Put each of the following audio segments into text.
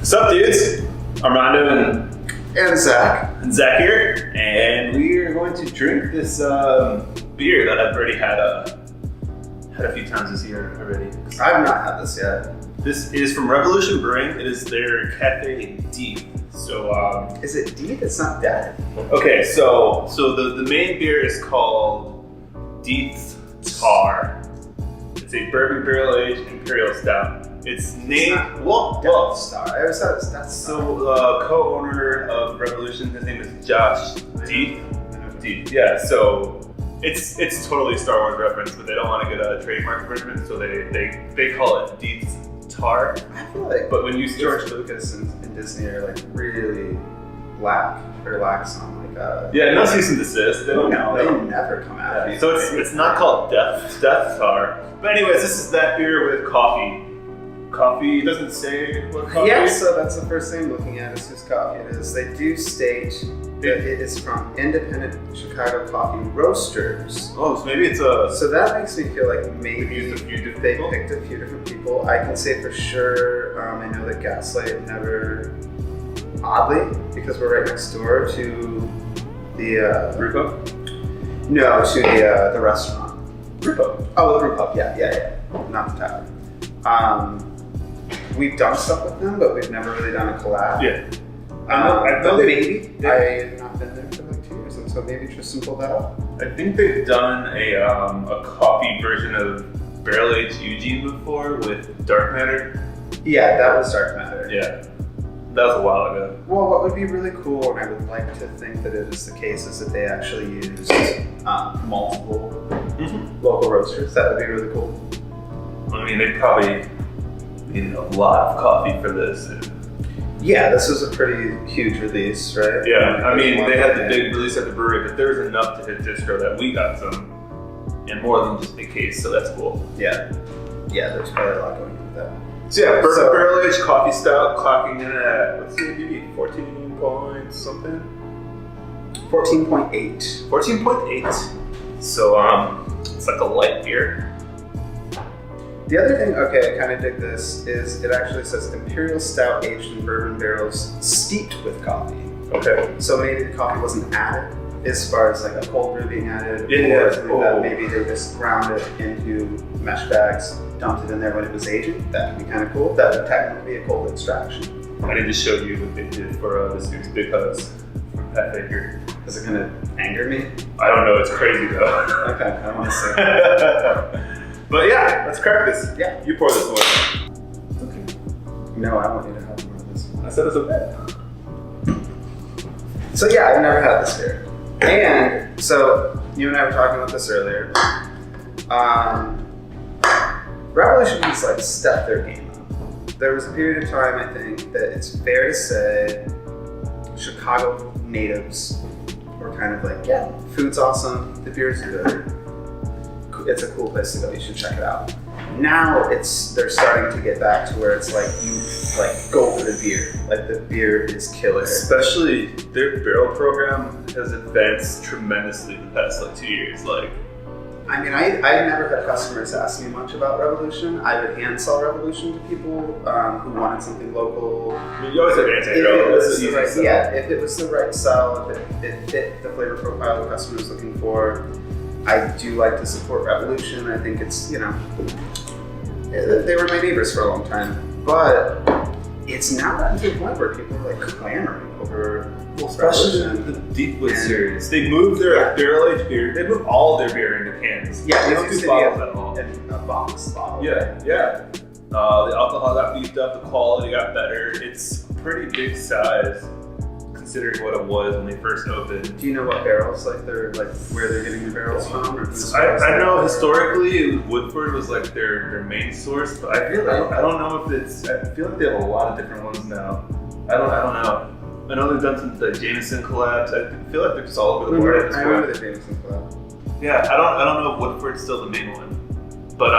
What's up, dudes? Armando and Zach. And Zach here, and we are going to drink this beer that I've already had a few times this year already. I've not had this yet. This is from Revolution Brewing. It is their Cafe Deth. So, is it Deth? It's not Deth. Okay, so the main beer is called Deth Tar. It's a bourbon barrel aged Imperial Stout. It's named Death Star. I always thought it was Death Star. So, co-owner of Revolution, his name is Josh Deth. Yeah. So it's totally Star Wars reference, but they don't want to get a trademark infringement, so they call it Deth Tar. I feel like, but when you George Lucas and Disney are like really lax on like no cease and desist. They never come out. Yeah. So it's not called Death Tar. But anyways, this is that beer with coffee. Coffee doesn't say what coffee. Yeah, so that's the first thing I'm looking at is whose coffee it is. They do state that it is from independent Chicago coffee roasters. Oh, so maybe it's a. So that makes me feel like maybe they picked a few different people. I can say for sure. I know that Gaslight never, oddly, because we're right next door to the brew pub. No, to the restaurant. Brew pub. Oh, the brew pub. Yeah. Not the tavern. We've done stuff with them, but we've never really done a collab. Yeah. Maybe. I have not been there for like 2 years, and so maybe Tristan pulled that off. I think they've done a coffee version of Barrel Aged Eugene before with Dark Matter. Yeah, that was Dark Matter. Yeah. That was a while ago. Well, what would be really cool, and I would like to think that it is the case, is that they actually used multiple local roasters. That would be really cool. I mean, they probably needed a lot of coffee for this. Yeah, this was a pretty huge release, right? Yeah, I mean, they had the big release at the brewery, but there was enough to hit distro that we got some, and more than just a case, so that's cool. Yeah, there's probably a lot going on with that. So yeah, bourbon barrel aged coffee stout, clocking in at, what's the ABV? 14 point something? 14.8. 14.8. So it's like a light beer. The other thing, I kind of dig this, is it actually says Imperial Stout aged in bourbon barrels steeped with coffee. Okay. So maybe the coffee wasn't added as far as like a cold brew being added, or something like that. Maybe they just ground it into mesh bags, dumped it in there when it was aging. That would be kind of cool. That would technically be a cold extraction. I need to show you what they did for this year's Big Hugs from Pat Baker. Is it going to anger me? I don't know. It's crazy though. Okay, I want to see. But yeah, let's crack this. Yeah. You pour this one. Okay. No, I want you to have more of this one. I said it's okay. So yeah, I've never had this beer. And so you and I were talking about this earlier. Revolution has like stepped their game up. There was a period of time, I think, that it's fair to say Chicago natives were kind of like, yeah, food's awesome, the beer's good. It's a cool place to go. You should check it out. Now they're starting to get back to where it's like you like go for the beer. Like the beer is killer. Especially their barrel program has advanced tremendously the past like 2 years. Like, I mean, I never had customers ask me much about Revolution. I would hand sell Revolution to people who wanted something local. I mean, you always have anti-barrel. If it was the right sell, if it fit the flavor profile the customer was looking for. I do like to support Revolution. I think it's, they were my neighbors for a long time. But it's now gotten to a point where people are like clamoring over especially the Deepwood series. They moved their barrel-aged beer. They moved all their beer into cans. Yeah, they don't do bottles at all. In a box bottle. Yeah. The alcohol got beefed up. The quality got better. It's a pretty big size, considering what it was when they first opened. Do you know what barrels, like where they're getting the barrels from? Or I know historically Woodford was like their main source, but I don't know if it's. I feel like they have a lot of different ones now. I don't know. I know they've done some Jameson collabs. I feel like they're just all over the board. I remember the Jameson collab. Yeah, I don't know if Woodford's still the main one, but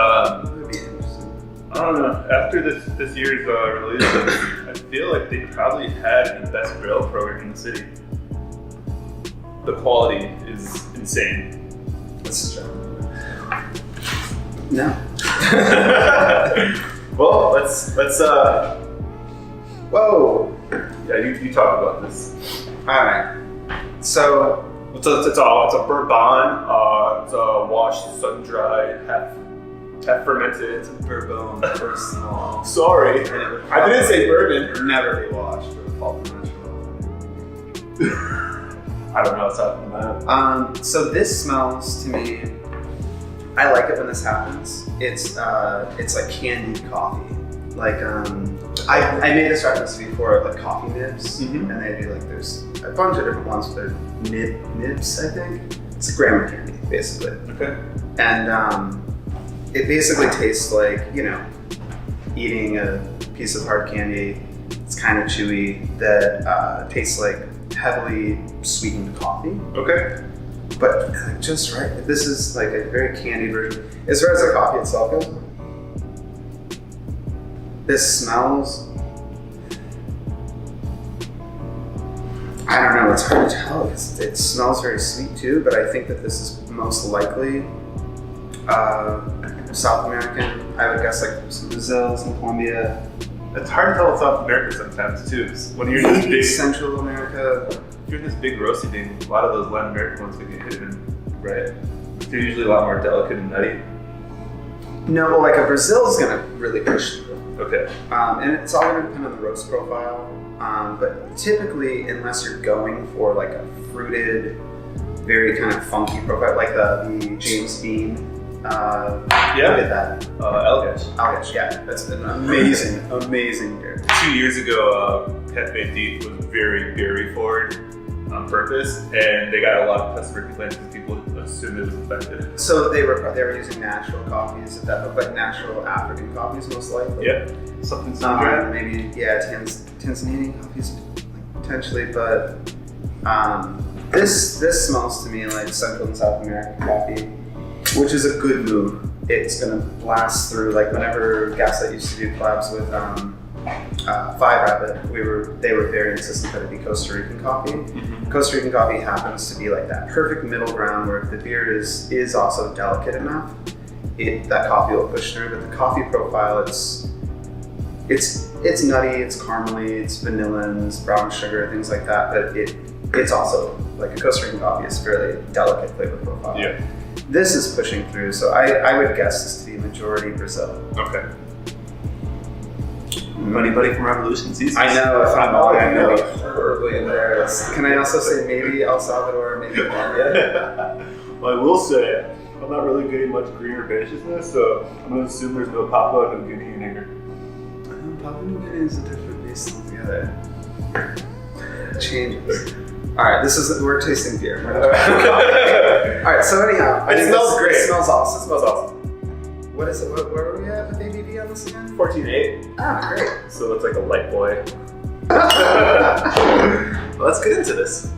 that would be interesting. I don't know. After this year's release, I feel like they probably had the best barrel program in the city. The quality is insane. This is true. No. Well, let's Whoa. Yeah, you talk about this. All right. So It's a Bourbon. It's a washed, sun dried, half fermented. it's a Bourbon first small. Sorry, And it would I didn't say probably bourbon. never be washed for the fall fermentation. I don't know what's happening, man. So this smells to me. I like it when this happens. It's like candied coffee. Like I made this reference before, like coffee nibs, Mhm. and they do like there's a bunch of different ones. But they're nibs, I think. It's grandma candy, basically. Okay. And it basically tastes like, you know, eating a piece of hard candy. It's kind of chewy. That tastes like heavily sweetened coffee. Okay. But just right. This is like a very candy version. As far as the coffee itself goes, this smells. I don't know. It's hard to tell because it smells very sweet too. But I think that this is most likely South American. I would guess like some Brazil, some Colombia, It's hard to tell with South America sometimes too. 'Cause when you're in this maybe big, Central America. if you're in this big roasty thing, a lot of those Latin American ones can get hidden, right? They're usually a lot more delicate and nutty. No, well, like a Brazil is gonna really push through. Okay. And it's all going to depend on the roast profile. But typically, unless you're going for like a fruited, very kind of funky profile, like the James Bean. Yeah. Look at that. Elgash. Algash, yeah. That's an amazing, amazing beer. 2 years ago, Cafe Deth was very berry forward on purpose, and they got a lot of customer complaints because people assumed it was infected. So they were using natural coffees at that point, but natural African coffees most likely. Yeah. Something similar. Maybe, yeah, Tanzanian coffees potentially, but this smells to me like Central and South American coffee, which is a good move. It's gonna blast through. Like whenever Gaslight used to do collabs with Five Rabbit, they were very insistent that it be Costa Rican coffee. Mm-hmm. Costa Rican coffee happens to be like that perfect middle ground where if the beer is also delicate enough, that coffee will push through. But the coffee profile, it's nutty, it's caramely, it's vanilla, it's brown sugar, things like that. But it's also like a Costa Rican coffee is fairly delicate flavor profile. Yeah. This is pushing through, so I would guess this to be majority Brazil. Okay. Anybody from Revolution sees I know, if I'm all, I'm gonna be horribly embarrassed. Can I also say maybe El Salvador, maybe Colombia? Well, I will say, I'm not really getting much green herbaceousness, so I'm going to assume there's no Papua New Guinea in here. Papua New Guinea is a different beast altogether. It changes. All right, we're tasting beer. All right, so anyhow, I It think smells great. It smells awesome. It smells awesome. What is it? Where are we at with ABV on this again? 14.8, Ah, great. so it's like a light boy. Let's get into this.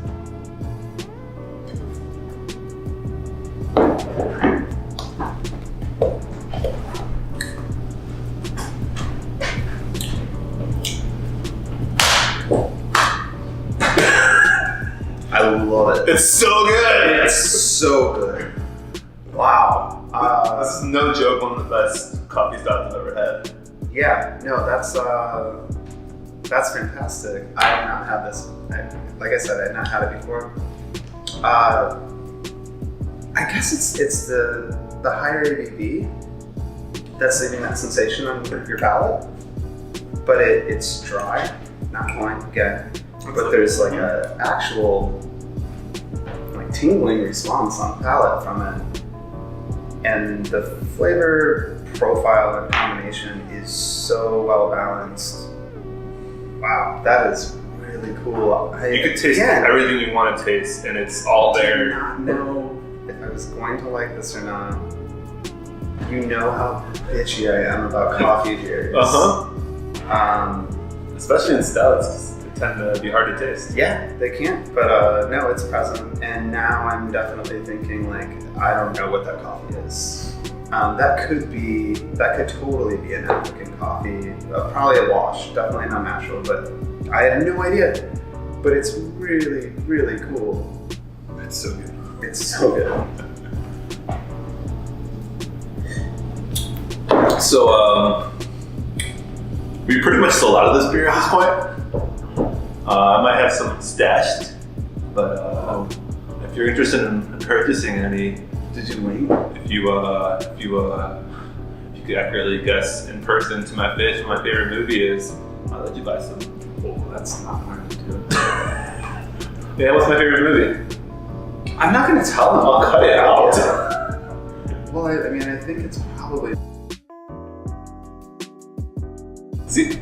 I love it. It's so good! It's so good. Wow. This is no joke, one of the best coffee stouts I've ever had. Yeah, no, that's fantastic. I have not had this. Like I said, I have not had it before. I guess it's the higher ABV that's leaving that sensation on your palate, but it's dry, not wine again. But there's like a actual like tingling response on the palate from it, and the flavor profile and combination is so well balanced. Wow, that is really cool. You could taste everything you want to taste, and it's all I do there. not know if I was going to like this or not. You know how bitchy I am about coffee beers. Especially in stouts, 'cause they tend to be hard to taste. Yeah, they can, but no, it's present. And now I'm definitely thinking like, I don't know what that coffee is. That could totally be an African coffee, probably a wash, definitely not natural, but I had no idea. But it's really, really cool. It's so good. It's so good. So, We pretty much sold out of this beer at this point. I might have some stashed, but if you're interested in purchasing any, Did you wink? if you could accurately guess in person to my face what my favorite movie is, I'll let you buy some. Oh, that's not hard to do. Yeah, what's my favorite movie? I'm not going to tell them. I'll cut it out. Well, I mean, I think it's probably. See,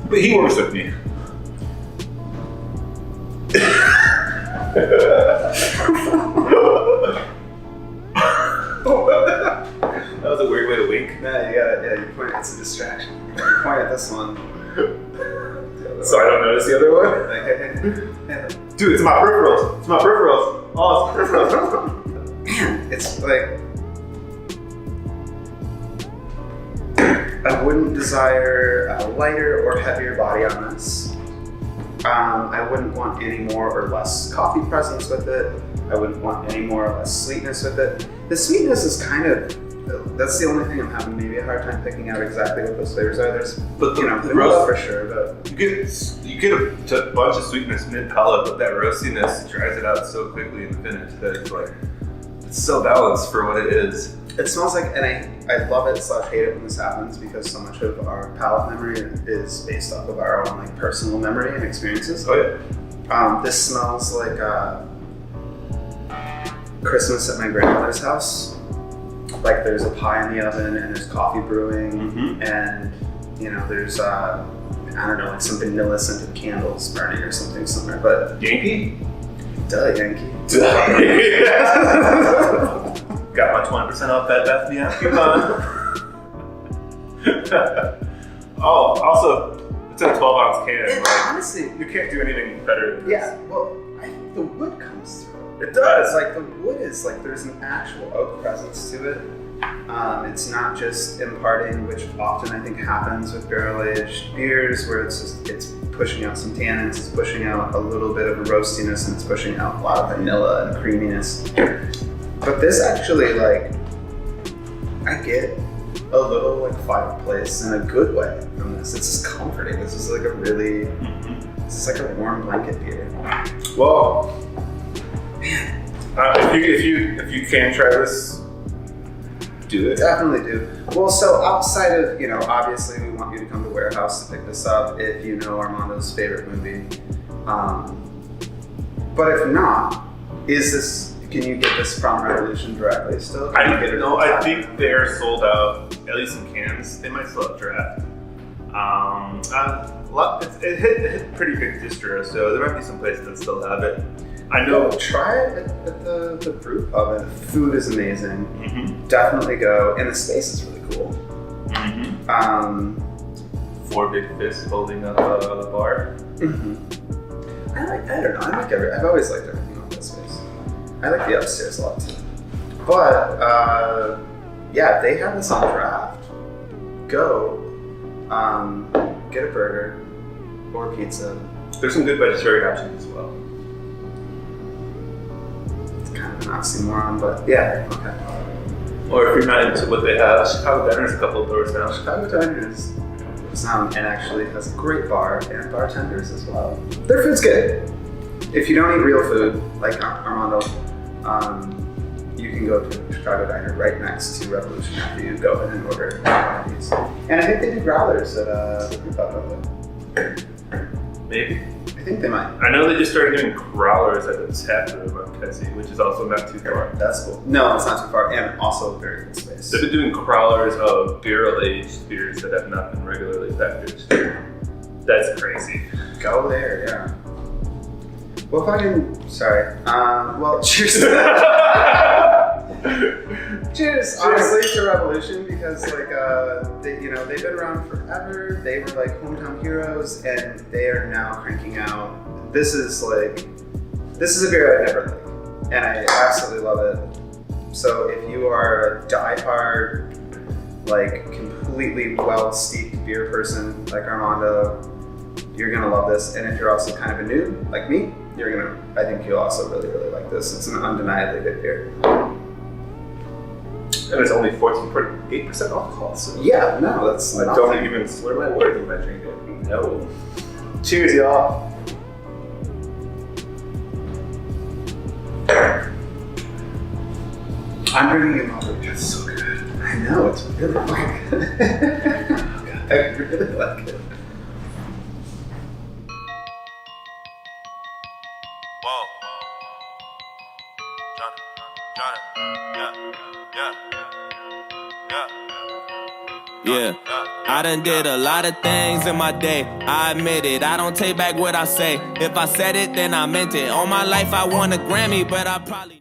but he works with me. That was a weird way to wink. Yeah, you point. It's a distraction. You point at this one. So I don't notice the other one? Yeah. Dude, it's my peripherals. It's my peripherals. Oh, it's peripherals. Man, it's like. I wouldn't desire a lighter or heavier body on this. I wouldn't want any more or less coffee presence with it. I wouldn't want any more or less sweetness with it. The sweetness is kind of, that's the only thing I'm having maybe a hard time picking out exactly what those flavors are. There's, But the the roast, for sure, but you get a bunch of sweetness mid-palate, but that roastiness dries it out so quickly in the finish that it's like, it's so balanced for what it is. it smells like, and I love it / hate it when this happens because so much of our palate memory is based off of our own like personal memory and experiences. Oh yeah. This smells like Christmas at my grandmother's house. Like there's a pie in the oven and there's coffee brewing and there's I don't know, like some vanilla scented candles burning or something somewhere. But Yankee? duh, Yankee. Got my 20% off Bed Bath & Beyond coupon. Oh, also, it's in a 12-ounce can. And like, honestly, you can't do anything better than this. yeah, well, I think the wood comes through. It does. Like the wood is like there's an actual oak presence to it. It's not just imparting, which often I think happens with barrel-aged beers, where it's pushing out some tannins, it's pushing out a little bit of a roastiness, and it's pushing out a lot of vanilla and creaminess. But this actually, like, I get a little like fireplace in a good way from this. It's just comforting. This is like a really, this is like a warm blanket beer. Well, if you can try this, do it. Definitely do. Well, so outside of, obviously we want you to come to Warehouse to pick this up if you know Armando's favorite movie. But if not, can you get this from Revolution directly still? I think they're sold out, at least in cans. They might still have draft. It hit pretty big distro, so there might be some places that still have it. I know. Try it at the brew pub. And the food is amazing. Definitely go, and the space is really cool. 4 big fists holding up the bar. I don't know. I've always liked everything about this space. I like the upstairs a lot too. But yeah, if they have this on draft, go get a burger or pizza. There's some good vegetarian options as well. It's kind of an oxymoron, but yeah, okay. Or if you're not into what they have, Chicago Diner's a couple of doors down. Chicago Diners and actually has a great bar and bartenders as well. Their food's good. If you don't eat real food, like Armando, you can go to Chicago Diner right next to Revolution after you go ahead and order one of these. And I think they do growlers at the brew pub, don't they? Maybe. I think they might. I know they just started doing growlers at the tap room on Kedzie, which is also not too far. That's cool. No, it's not too far, and also a very good space. They've been doing growlers of barrel-aged beers that have not been regularly packaged. That's crazy. Go there, yeah. Well, well, cheers to that. Cheers, honestly, to Revolution, because they've been around forever. They were like hometown heroes, and they are now cranking out. This is a beer I never like, and I absolutely love it. So if you are a diehard, like completely well-steeped beer person like Armando, you're gonna love this. And if you're also kind of a noob like me, I think you'll also really, really like this. It's an undeniably good beer. And it's only 14.8% alcohol. So Yeah, no, that's I nothing. don't even swear my words when I drink it. No. Cheers, y'all. I'm drinking it all. It's so good. I know, it's really fucking good. I really like it. Whoa. Yeah, I done did a lot of things in my day, I admit it, I don't take back what I say. If I said it, then I meant it. All my life I won a Grammy, but I probably